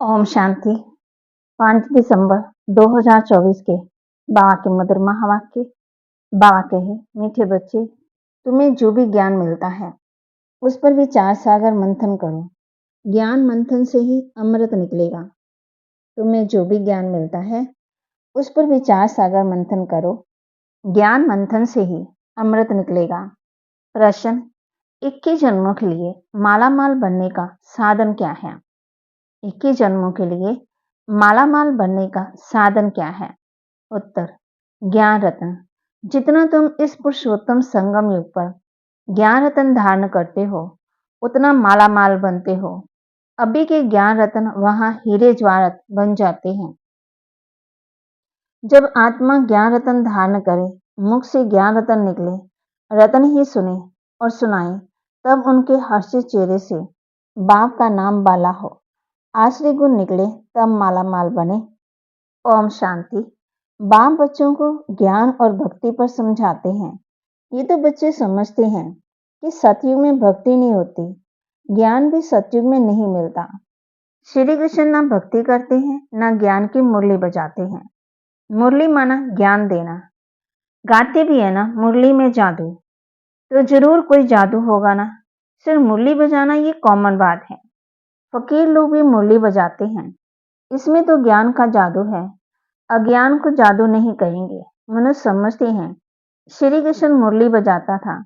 ओम शांति। 5 दिसंबर 2024 के बाबा के मधुर महावाक्य। बाबा कहे, मीठे बच्चे, तुम्हें जो भी ज्ञान मिलता है उस पर विचार सागर मंथन करो। ज्ञान मंथन से ही अमृत निकलेगा। तुम्हें जो भी ज्ञान मिलता है उस पर विचार सागर मंथन करो। ज्ञान मंथन से ही अमृत निकलेगा। प्रश्न, 21 जन्मों के लिए मालामाल बनने का साधन क्या है? 21 जन्मों के लिए मालामाल बनने का साधन क्या है? उत्तर, ज्ञान रत्न। जितना तुम इस पुरुषोत्तम संगम युग पर ज्ञान रत्न धारण करते हो उतना मालामाल बनते हो। अभी के ज्ञान रत्न वहां हीरे जवाहरात बन जाते हैं। जब आत्मा ज्ञान रत्न धारण करे, मुख से ज्ञान रत्न निकले, रत्न ही सुने और सुनाए, तब उनके हर्षित चेहरे से बाप का नाम बाला हो, आश्रय गुण निकले, तब मालामाल बने। ओम शांति। बाप बच्चों को ज्ञान और भक्ति पर समझाते हैं। ये तो बच्चे समझते हैं कि सतयुग में भक्ति नहीं होती, ज्ञान भी सतयुग में नहीं मिलता। श्री कृष्ण ना भक्ति करते हैं ना ज्ञान की मुरली बजाते हैं। मुरली माना ज्ञान देना, गाते भी है ना मुरली में जादू, तो जरूर कोई जादू होगा ना। सिर्फ मुरली बजाना ये कॉमन बात है। फकीर लोग भी मुरली बजाते हैं, इसमें तो ज्ञान का जादू है। अज्ञान को जादू नहीं कहेंगे। मनुष्य समझते हैं श्री कृष्ण मुरली बजाता था,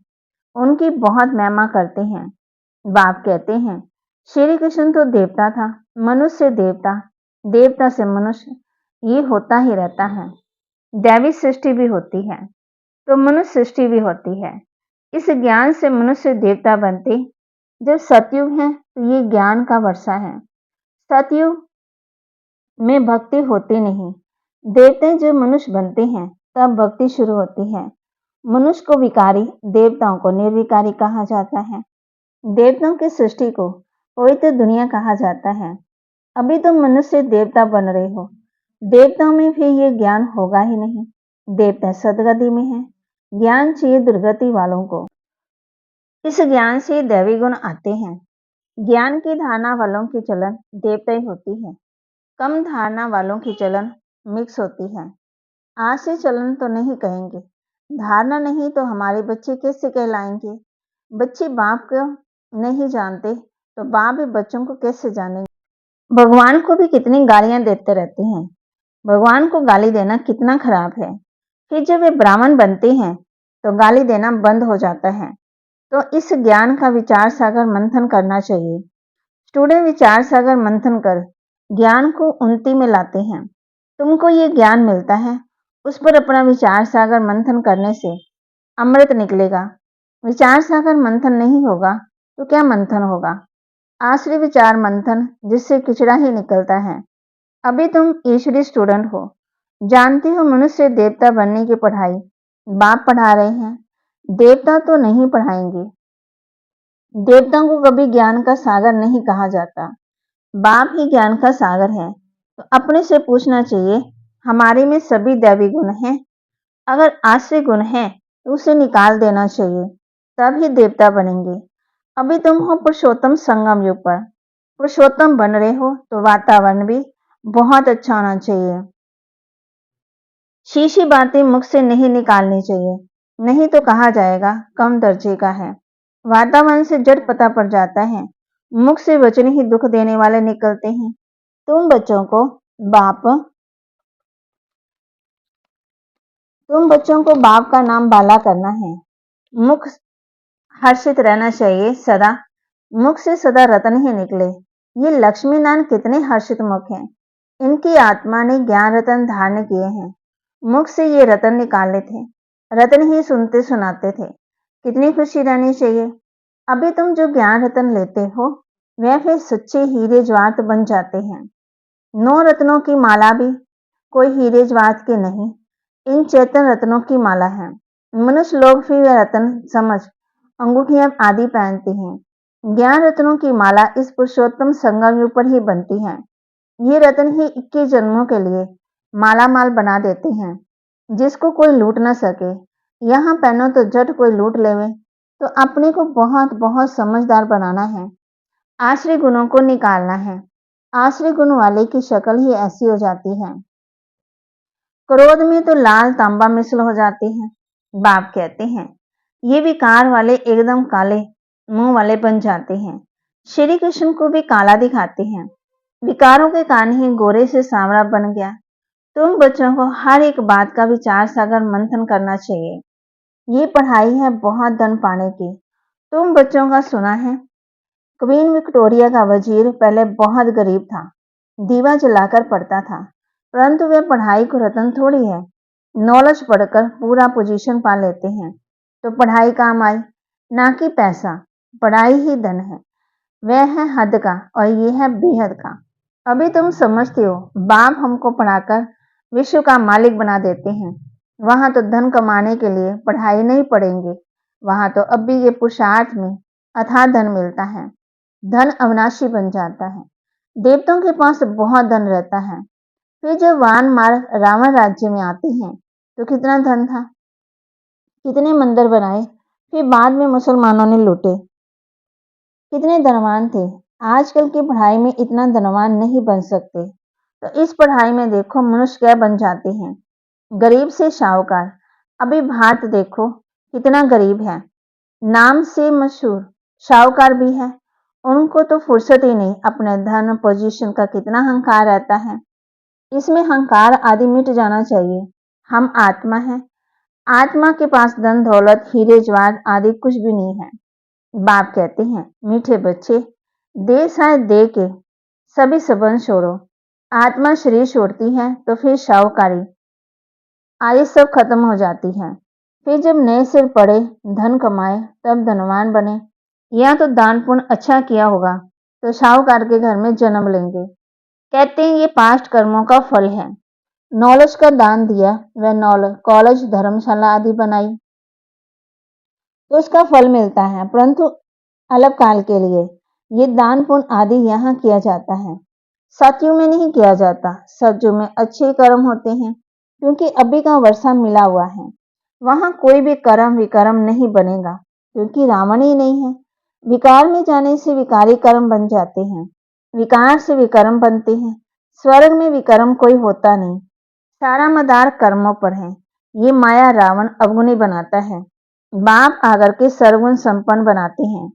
उनकी बहुत महिमा करते हैं। बाप कहते हैं श्री कृष्ण तो देवता था, मनुष्य से देवता, देवता से मनुष्य, ये होता ही रहता है। दैवी सृष्टि भी होती है तो मनुष्य सृष्टि भी होती है। इस ज्ञान से मनुष्य देवता बनते। जब सतयुग है तो ये ज्ञान का वर्षा है। सतयुग में भक्ति होती नहीं। देवते जो मनुष्य बनते हैं तब भक्ति शुरू होती है। मनुष्य को विकारी, देवताओं को निर्विकारी कहा जाता है। देवताओं की सृष्टि को पवित्र दुनिया कहा जाता है। अभी तो मनुष्य देवता बन रहे हो, देवताओं में भी ये ज्ञान होगा ही नहीं। देवता सदगति में है, ज्ञान चाहिए दुर्गति वालों को। इस ज्ञान से दैवी गुण आते हैं। ज्ञान की धारणा वालों की चलन देवताई होती है, कम धारणा वालों की चलन मिक्स होती है। आज से चलन तो नहीं कहेंगे, धारणा नहीं तो हमारे बच्चे कैसे कहलाएंगे? बच्चे बाप को नहीं जानते तो बाप भी बच्चों को कैसे जानेंगे? भगवान को भी कितनी गालियां देते रहते हैं। भगवान को गाली देना कितना खराब है। फिर जब वे ब्राह्मण बनते हैं तो गाली देना बंद हो जाता है। तो इस ज्ञान का विचार सागर मंथन करना चाहिए। स्टूडेंट विचार सागर मंथन कर ज्ञान को उन्नति में लाते हैं। तुमको ये ज्ञान मिलता है, उस पर अपना विचार सागर मंथन करने से अमृत निकलेगा। विचार सागर मंथन नहीं होगा तो क्या मंथन होगा? आश्रय विचार मंथन, जिससे किचड़ा ही निकलता है। अभी तुम ईश्वरी स्टूडेंट हो, जानते हो मनुष्य देवता बनने की पढ़ाई बाप पढ़ा रहे हैं। देवता तो नहीं पढ़ाएंगे। देवताओं को कभी ज्ञान का सागर नहीं कहा जाता, बाप ही ज्ञान का सागर है। तो अपने से पूछना चाहिए, हमारे में सभी दैवी गुण हैं? अगर आश्रय गुण है तो उसे निकाल देना चाहिए, तब ही देवता बनेंगे। अभी तुम हो पुरुषोत्तम संगम युग पर, पुरुषोत्तम बन रहे हो तो वातावरण भी बहुत अच्छा होना चाहिए। शीशी बातें मुख से नहीं निकालनी चाहिए, नहीं तो कहा जाएगा कम दर्जे का है। वातावरण से जट पता पड़ जाता है, मुख से वचन ही दुख देने वाले निकलते हैं। तुम बच्चों को बाप का नाम बाला करना है। मुख हर्षित रहना चाहिए सदा, मुख से सदा रतन ही निकले। ये लक्ष्मी नारायण कितने हर्षित मुख हैं। इनकी आत्मा ने ज्ञान रतन धारण किए हैं। मुख से ये रतन निकाले थे, रतन ही सुनते सुनाते थे। कितनी खुशी रहनी चाहिए। अभी तुम जो ज्ञान रतन लेते हो वह फिर सच्चे हीरे जवाहरात बन जाते हैं। 9 रत्नों की माला भी कोई हीरे जवाहरात की नहीं, इन चेतन रत्नों की माला है। मनुष्य लोग फिर वह रत्न समझ अंगूठियां आदि पहनते हैं। ज्ञान रत्नों की माला इस पुरुषोत्तम संगम युग पर ही बनती है। ये रत्न ही 21 जन्मों के लिए माला माल बना देते हैं, जिसको कोई लूट ना सके। यहाँ पहनो तो झट कोई लूट लेवे, तो अपने को बहुत बहुत समझदार बनाना है। आश्रय गुणों को निकालना है। आश्रय गुण वाले की शक्ल ही ऐसी हो जाती है, क्रोध में तो लाल तांबा मिसल हो जाती है। बाप कहते हैं, ये विकार वाले एकदम काले मुंह वाले बन जाते हैं। श्री कृष्ण को भी काला दिखाते हैं। विकारों के कारण ही गोरे से सांवरा बन गया। तुम बच्चों को हर एक बात का विचार सागर मंथन करना चाहिए। ये पढ़ाई है बहुत धन पाने की। तुम बच्चों का सुना है, क्वीन विक्टोरिया का वजीर पहले बहुत गरीब था, दीवा जलाकर पढ़ता था, परंतु वह पढ़ाई को रतन थोड़ी है। नॉलेज पढ़कर पूरा पोजीशन पा लेते हैं, तो पढ़ाई काम आई, ना कि पैसा। पढ़ाई ही धन है, वह है हद का और ये है बेहद का। अभी तुम समझते हो, बाप हमको पढ़ाकर विश्व का मालिक बना देते हैं। वहां तो धन कमाने के लिए पढ़ाई नहीं पढ़ेंगे, वहां तो अब भी ये पुरुषार्थ में अथाह धन मिलता है। धन अविनाशी बन जाता है। देवताओं के पास बहुत धन रहता है। फिर जब वान मार्ग रावण राज्य में आते हैं तो कितना धन था, कितने मंदिर बनाए, फिर बाद में मुसलमानों ने लूटे, कितने धनवान थे। आजकल की पढ़ाई में इतना धनवान नहीं बन सकते, तो इस पढ़ाई में देखो मनुष्य क्या बन जाते हैं, गरीब से शाहूकार। अभी भारत देखो कितना गरीब है, नाम से मशहूर शाहूकार भी है। उनको तो फुर्सत ही नहीं, अपने धन पोजीशन का कितना अहंकार रहता है। इसमें अहंकार आदि मिट जाना चाहिए। हम आत्मा है, आत्मा के पास धन दौलत हीरे जवाहर आदि कुछ भी नहीं है। बाप कहते हैं, मीठे बच्चे, दे शायद दे के सभी संबंध छोड़ो। आत्मा शरीर छोड़ती है तो फिर शाहूकारी आदि सब खत्म हो जाती है। फिर जब नए सिर पड़े, धन कमाए, तब धनवान बने, या तो दान पुण्य अच्छा किया होगा तो शाहूकार के घर में जन्म लेंगे। कहते हैं ये पास्ट कर्मों का फल है। नॉलेज का दान दिया, वह नॉलेज कॉलेज धर्मशाला आदि बनाई तो उसका फल मिलता है, परंतु अल्पकाल के लिए। ये दान पुण्य आदि यहाँ किया जाता है, सतयुग में नहीं किया जाता। सतयुग में अच्छे कर्म होते हैं, क्योंकि अभी का वर्षा मिला हुआ है। वहां कोई भी कर्म विकर्म नहीं बनेगा, क्योंकि रावण ही नहीं है। विकार में जाने से विकारी कर्म बन जाते हैं, विकार से विकर्म बनते हैं। स्वर्ग में विकर्म कोई होता नहीं, सारा मदार कर्मों पर है। ये माया रावण अवगुणी बनाता है, बाप आकर के सर्वगुण संपन्न बनाते हैं।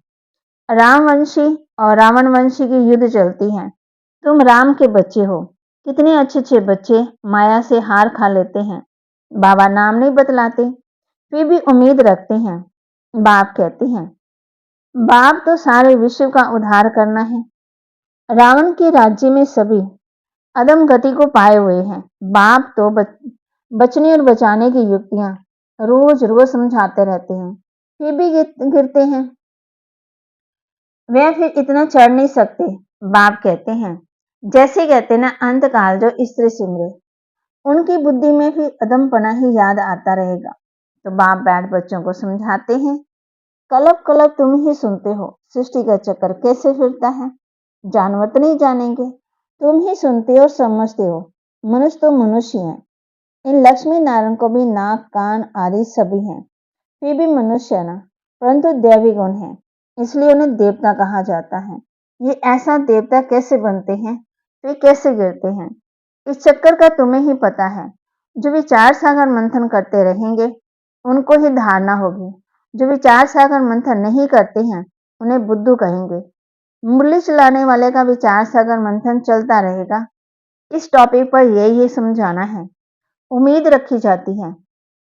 रामवंशी और रावण वंशी की युद्ध चलती है। तुम राम के बच्चे हो, कितने अच्छे अच्छे बच्चे माया से हार खा लेते हैं। बाबा नाम नहीं बतलाते, फिर भी उम्मीद रखते हैं। बाप कहते हैं, बाप तो सारे विश्व का उद्धार करना है। रावण के राज्य में सभी अदम गति को पाए हुए हैं। बाप तो बचने और बचाने की युक्तियां रोज रोज समझाते रहते हैं, फिर भी गिरते हैं। वे फिर इतना चढ़ नहीं सकते। बाप कहते हैं, जैसे कहते ना, अंत काल जो स्त्री सिमरे, उनकी बुद्धि में फिर अदमपना ही याद आता रहेगा। तो बाप बैठ बच्चों को समझाते हैं, कलप कलप तुम ही सुनते हो, सृष्टि का चक्कर कैसे फिरता है। जानवर तो नहीं जानेंगे, तुम ही सुनते और समझते हो। मनुष्य तो मनुष्य है। इन लक्ष्मी नारायण को भी नाक कान आदि सभी हैं, फिर भी मनुष्य है ना, परंतु दैवी गुण है, इसलिए उन्हें देवता कहा जाता है। ये ऐसा देवता कैसे बनते हैं, वे कैसे गिरते हैं, इस चक्कर का तुम्हें ही पता है। जो विचार सागर मंथन करते रहेंगे उनको ही धारणा होगी। जो विचार सागर मंथन नहीं करते हैं उन्हें बुद्धू कहेंगे। मुरली चलाने वाले का विचार सागर मंथन चलता रहेगा। इस टॉपिक पर यही समझाना है। उम्मीद रखी जाती है,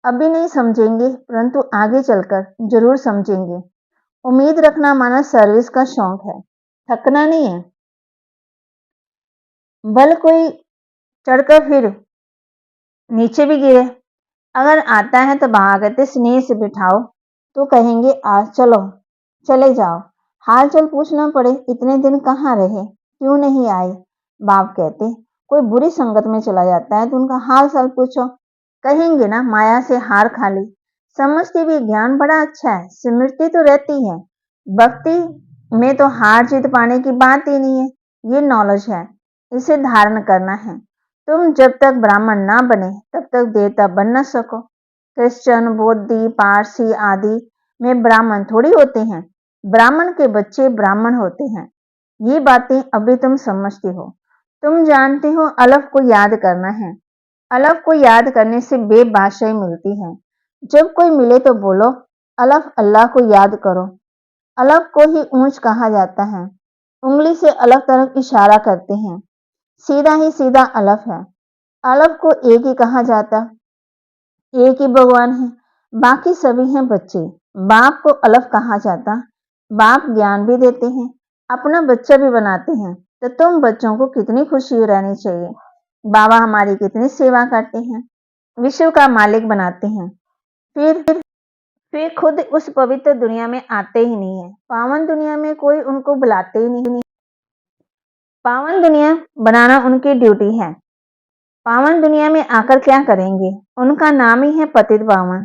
अभी नहीं समझेंगे परंतु आगे चलकर जरूर समझेंगे। उम्मीद रखना माना सर्विस का शौक है, थकना नहीं है। बल कोई चढ़कर फिर नीचे भी गिरे, अगर आता है तो भागते स्नेह से बिठाओ, तो कहेंगे आज चलो, चले जाओ। हाल चाल पूछना पड़े, इतने दिन कहाँ रहे, क्यों नहीं आए। बाप कहते, कोई बुरी संगत में चला जाता है तो उनका हाल चाल पूछो, कहेंगे ना माया से हार खा ली। समझते भी ज्ञान बड़ा अच्छा है, स्मृति तो रहती है, भक्ति में तो हार जीत पाने की बात ही नहीं है। ये नॉलेज है, इसे धारण करना है। तुम जब तक ब्राह्मण ना बने तब तक देवता बन न सको। क्रिश्चियन बौद्धी पारसी आदि में ब्राह्मण थोड़ी होते हैं, ब्राह्मण के बच्चे ब्राह्मण होते हैं। ये बातें अभी तुम समझते हो, तुम जानते हो अलफ को याद करना है। अलफ को याद करने से बेबाशाई मिलती है। जब कोई मिले तो बोलो अलफ अल्लाह को याद करो। अलफ को ही ऊंच कहा जाता है। उंगली से अलग तरफ इशारा करते हैं। सीधा ही सीधा अलफ है। अलफ को एक ही कहा जाता, एक ही भगवान है, बाकी सभी हैं बच्चे। बाप को अलफ कहा जाता। बाप ज्ञान भी देते हैं, अपना बच्चा भी बनाते हैं। तो तुम बच्चों को कितनी खुशी रहनी चाहिए। बाबा हमारी कितनी सेवा करते हैं, विश्व का मालिक बनाते हैं, फिर खुद उस पवित्र दुनिया में आते ही नहीं है। पावन दुनिया में कोई उनको बुलाते ही नहीं। पावन दुनिया बनाना उनकी ड्यूटी है। पावन दुनिया में आकर क्या करेंगे? उनका नाम ही है पतित पावन।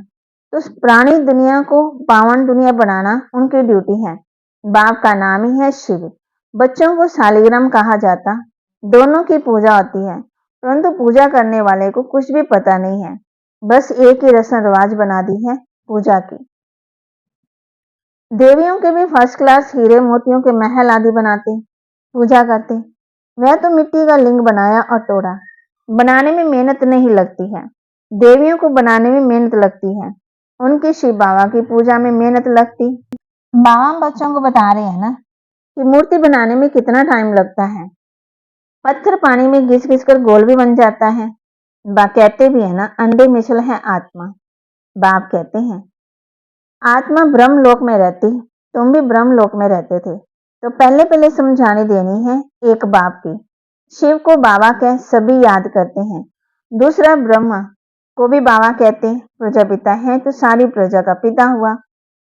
तो उस प्राणी दुनिया को पावन दुनिया बनाना उनकी ड्यूटी है। बाप का नाम ही है शिव। बच्चों को शालिग्राम कहा जाता। दोनों की पूजा होती है, परंतु पूजा करने वाले को कुछ भी पता नहीं है। बस एक ही रस्म रिवाज बना दी है पूजा की। देवियों के भी फर्स्ट क्लास हीरे मोतियों के महल आदि बनाते, पूजा करते। वह तो मिट्टी का लिंग बनाया और तोड़ा। बनाने में मेहनत नहीं लगती है। देवियों को बनाने में मेहनत लगती है। उनके शिव बाबा की पूजा में मेहनत लगती। बाबा बच्चों को बता रहे हैं ना कि मूर्ति बनाने में कितना टाइम लगता है। पत्थर पानी में घिस घिस कर गोल भी बन जाता है। कहते भी है ना, अंडे मिसल है आत्मा। बाप कहते हैं आत्मा ब्रह्म लोक में रहती, तुम भी ब्रह्म लोक में रहते थे। तो पहले पहले समझाने देनी है एक बाप की। शिव को बाबा कह सभी याद करते हैं। दूसरा ब्रह्मा को भी बाबा कहते हैं। प्रजापिता है तो सारी प्रजा का पिता हुआ,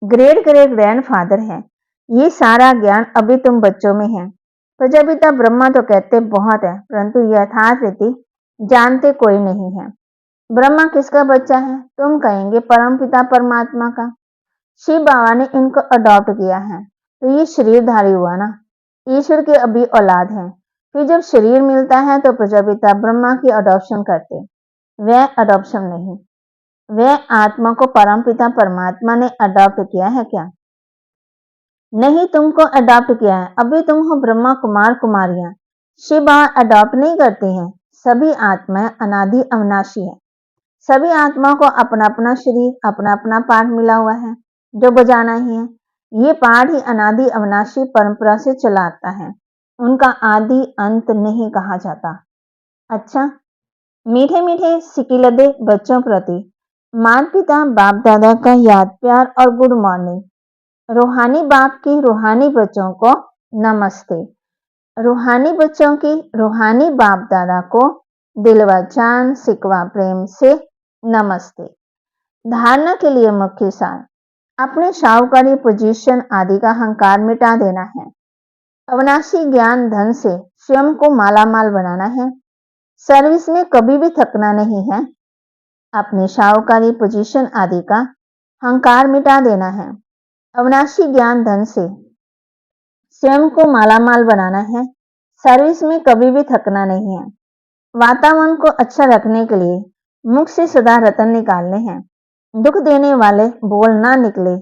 ग्रेट ग्रेट ग्रैंड फादर है। ये सारा ज्ञान अभी तुम बच्चों में है। प्रजापिता ब्रह्मा तो कहते बहुत है, परंतु यथार्थ रीति जानते कोई नहीं है। ब्रह्मा किसका बच्चा है? तुम कहेंगे परमपिता परमात्मा का। शिव बाबा ने इनको अडॉप्ट किया है, तो ये शरीरधारी हुआ ना, ईश्वर के अभी औलाद है। फिर जब शरीर मिलता है तो प्रजापिता ब्रह्मा की अडॉप्शन करते। वह अडॉप्शन नहीं, वह आत्मा को परमपिता परमात्मा ने अडॉप्ट किया है क्या? नहीं, तुमको अडॉप्ट किया है। अभी तुम हो ब्रह्मा कुमार कुमारियां। शिव बाबा अडॉप्ट नहीं करते हैं। सभी आत्माएं अनादि अविनाशी है। सभी आत्माओं को अपना अपना शरीर, अपना अपना पाठ मिला हुआ है जो बजाना ही है। ये पाठ ही अनादि अविनाशी परंपरा से चला आता है। उनका आदि अंत नहीं कहा जाता। अच्छा, मीठे मीठे सिकिलदे बच्चों प्रति माता पिता बाप दादा का याद प्यार और गुड मॉर्निंग। रूहानी बाप की रूहानी बच्चों को नमस्ते। रूहानी बच्चों की रूहानी बाप दादा को दिल व जान सिकवा प्रेम से नमस्ते। धारणा के लिए मुख्य सार अपने शाहूकारी पोजीशन आदि का अहंकार मिटा देना है। अविनाशी ज्ञान धन से स्वयं को मालामाल बनाना है। सर्विस में कभी भी थकना नहीं है। अपने शाहूकारी पोजीशन आदि का अहंकार मिटा देना है। अविनाशी ज्ञान धन से स्वयं को मालामाल बनाना है। सर्विस में कभी भी थकना नहीं है। वातावरण को अच्छा रखने के लिए मुख से सदा रतन निकालने हैं। दुख देने वाले बोल ना निकले,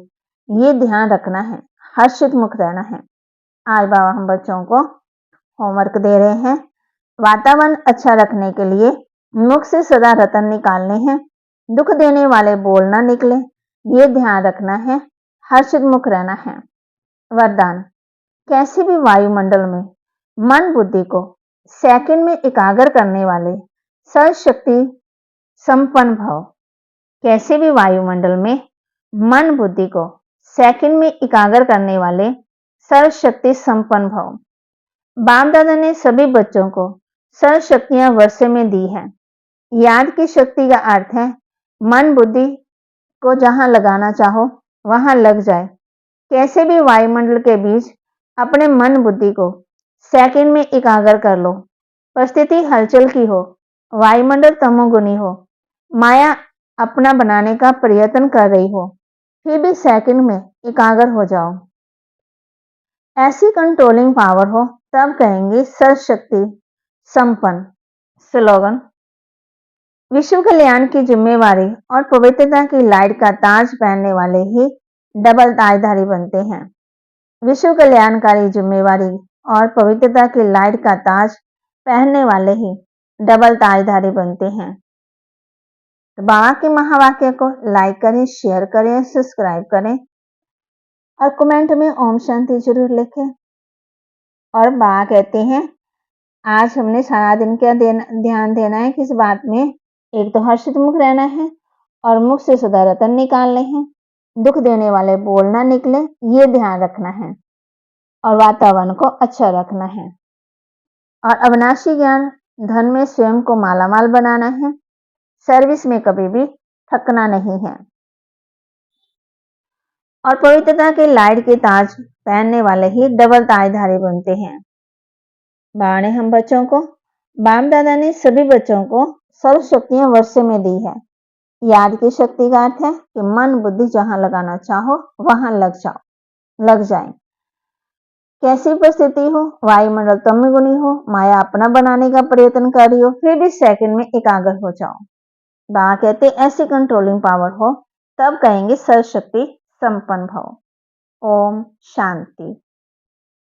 ये ध्यान रखना है। हर्षित मुख रहना है। आज बाबा हम बच्चों को होमवर्क दे रहे हैं। वातावरण अच्छा रखने के लिए मुख से सदा रतन निकालने हैं। दुख देने वाले बोल ना निकले, ये ध्यान रखना है। हर्षित मुख रहना है। वरदान कैसे भी वायुमंडल में मन बुद्धि को सेकंड में एकाग्र करने वाले सर्वशक्ति संपन्न भव। कैसे भी वायुमंडल में मन बुद्धि को सेकंड में एकाग्र करने वाले सर्वशक्ति संपन्न भव। बाप दादा ने सभी बच्चों को सर्व शक्तियां वर्षे में दी है। याद की शक्ति का अर्थ है मन बुद्धि को जहां लगाना चाहो वहां लग जाए। कैसे भी वायुमंडल के बीच अपने मन बुद्धि को सेकंड में एकाग्र कर लो। परिस्थिति हलचल की हो, वायुमंडल तमोगुनी हो, माया अपना बनाने का प्रयत्न कर रही हो, फिर भी सेकंड में एकाग्र हो जाओ। ऐसी कंट्रोलिंग पावर हो तब कहेंगे सर्वशक्ति संपन्न। स्लोगन विश्व कल्याण की जिम्मेवारी और पवित्रता की लाइट का ताज पहनने वाले ही डबल ताजधारी बनते हैं। विश्व कल्याणकारी जिम्मेवारी और पवित्रता की लाइट का ताज पहनने वाले ही डबल ताजधारी बनते हैं। तो बाबा के महावाक्य को लाइक करें, शेयर करें, सब्सक्राइब करें और कमेंट में ओम शांति जरूर लिखें। और बाबा कहते हैं आज हमने सारा दिन क्या ध्यान देना है, किस बात में? एक तो हर्षित मुख रहना है और मुख से सदा रतन निकालने हैं। दुख देने वाले बोल ना निकले, ये ध्यान रखना है और वातावरण को अच्छा रखना है। और अविनाशी ज्ञान धन में स्वयं को मालामाल बनाना है। सर्विस में कभी भी थकना नहीं है। और पवित्रता के लाइट के ताज पहनने वाले ही डबल ताजधारी बनते हैं। बाबा ने हम बच्चों को, बाप दादा ने सभी बच्चों को सर्व शक्तियां वर्षे में दी है। याद की शक्ति का अर्थ है कि मन बुद्धि जहां लगाना चाहो वहां लग जाए। कैसी परिस्थिति हो, वायुमंडल तम गुनी हो, माया अपना बनाने का प्रयत्न कर रही हो, फिर भी सेकंड में एकाग्र हो जाओ। बाबा कहते ऐसी कंट्रोलिंग पावर हो तब कहेंगे सर्वशक्ति संपन्न भव। ओम शांति।